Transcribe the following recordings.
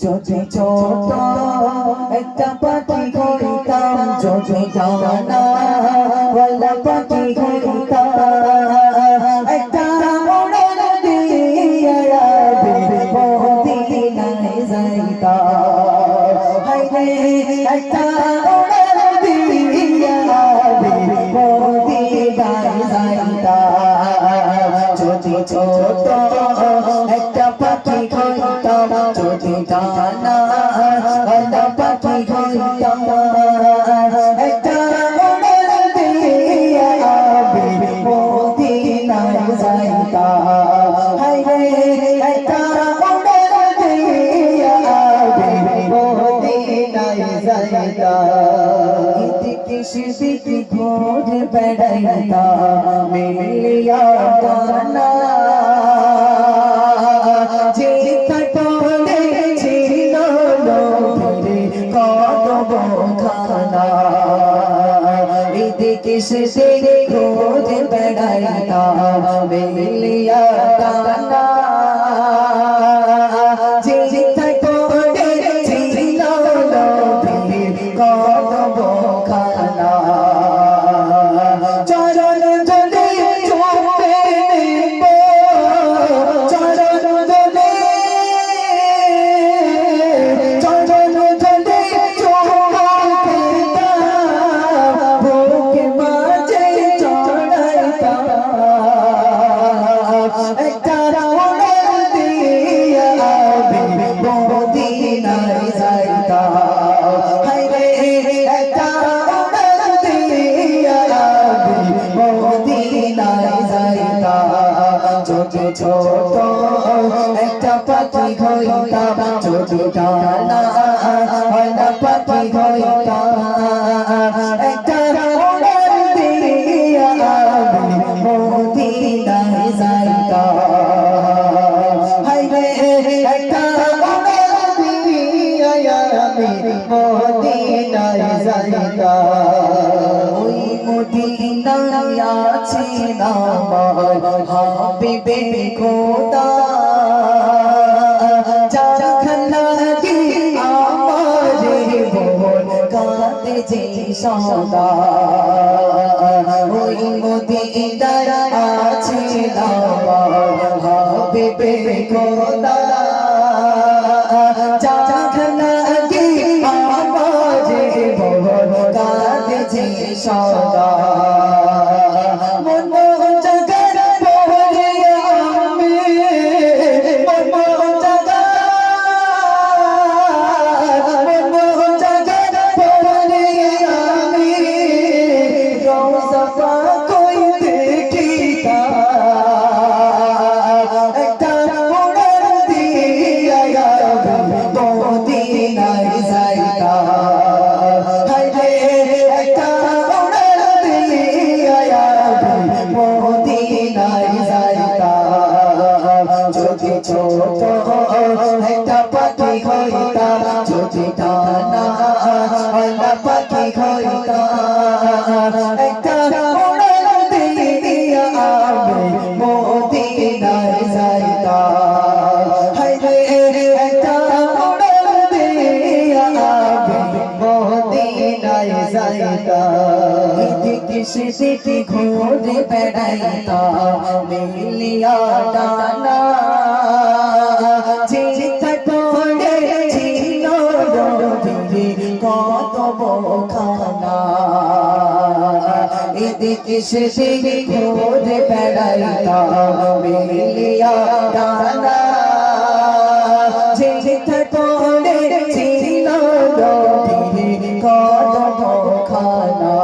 যদি ছোট একটা পাখি হইতাম, যদি ডানা ওয়ালা পাখি হইতাম, একটা উড়ান দিয়া মদিনায় যাইতাম। হায়রে একটা উড়ান দিয়া মদিনায় যাইতাম। যদি ছোট একটা পাখি হইতাম, যদি ডানা ওয়ালা পাখি হইতাম, একটা উড়ান দিয়া মদিনায় যাইতাম। হায়রে একটা উড়ান দিয়া মদিনায় যাইতাম। এদিকে সেদিকে ঘুরে বেড়াইতাম মিলিয়া ডানা, এদিকে সেদিকে ঘুরে বেড়াইতাম মিলিয়া ডানা, যেথায় পড়েছিল নবীর কদমখানা। চরণ ধরে চুপে নিব, চরণ ধরে, চরণ ধরে চুপে নিতাম, বুকে মাঝে চড়াইতাম। একটা উড়ান দিয়া মদিনায় যাইতাম। হায়রে একটা উড়ান দিয়া মদিনায় যাইতাম। যদি ছোট একটা পাখি হইতাম, যদি ডানা ওয়ালা পাখি হইতাম, একটা উড়ান দিয়া মদিনায় যাইতাম। হায়রে একটা উড়ান দিয়া মদিনায় যাইতাম। ওই মদিনায় আছেন আমার হাবিবে খোদা, যাখানা কি আমার মন কাঁদে যে সদা। ওই মদিনায় আছেন আমার হাবিবে খোদা, যাখানা কি আমার মন কাঁদে যে সদা। যদি ছোট একটা পাখি হইতাম, যদি ডানা ওয়ালা পাখি হইতাম, একটা উড়ান দিয়া মদিনায় যাইতাম। হায়রে একটা উড়ান দিয়া মদিনায় যাইতাম। এদিকে সেদিকে ঘুরে বেড়াইতাম মিলিয়া ডানা, যেথায় পড়েছিল নবীর কদমখানা। এদিকে সেদিকে ঘুরে বেড়াইতাম মিলিয়া ডানা, যেথায় পড়েছিল নবীর কদমখানা।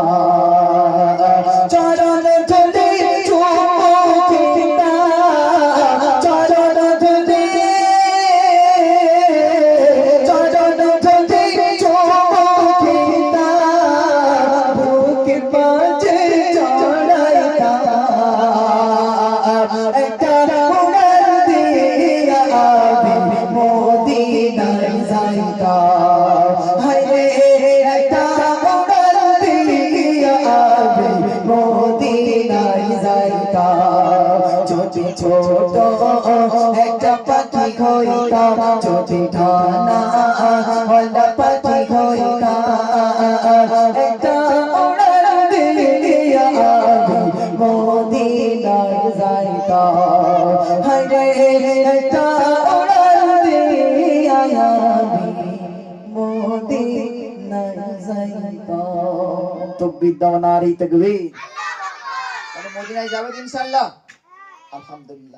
চরণ ধরে চুমুকে দিতাম, চরণ ধরে, চরণ ধরে চুমুকে দিতাম, বুকে মাঝে চড়াইতাম। একটা উড়ান দিয়া মদিনায় যাইতাম। হায়রে একটা উড়ান দিয়া মদিনায় যাইতাম। যদি ছোট একটা পাখি হইতাম, যদি ডানা ওলা পাখি হইতা একটা উড়াল দিয়া মদিনায় যাইতা হায়রে একটা উড়াল দিয়া মদিনায় যাইতা তাকবীর দাও নারী তাকবীর। তাহলে মদিনায় যাবে ইনশাআল্লাহ। আলহামদুলিল্লাহ।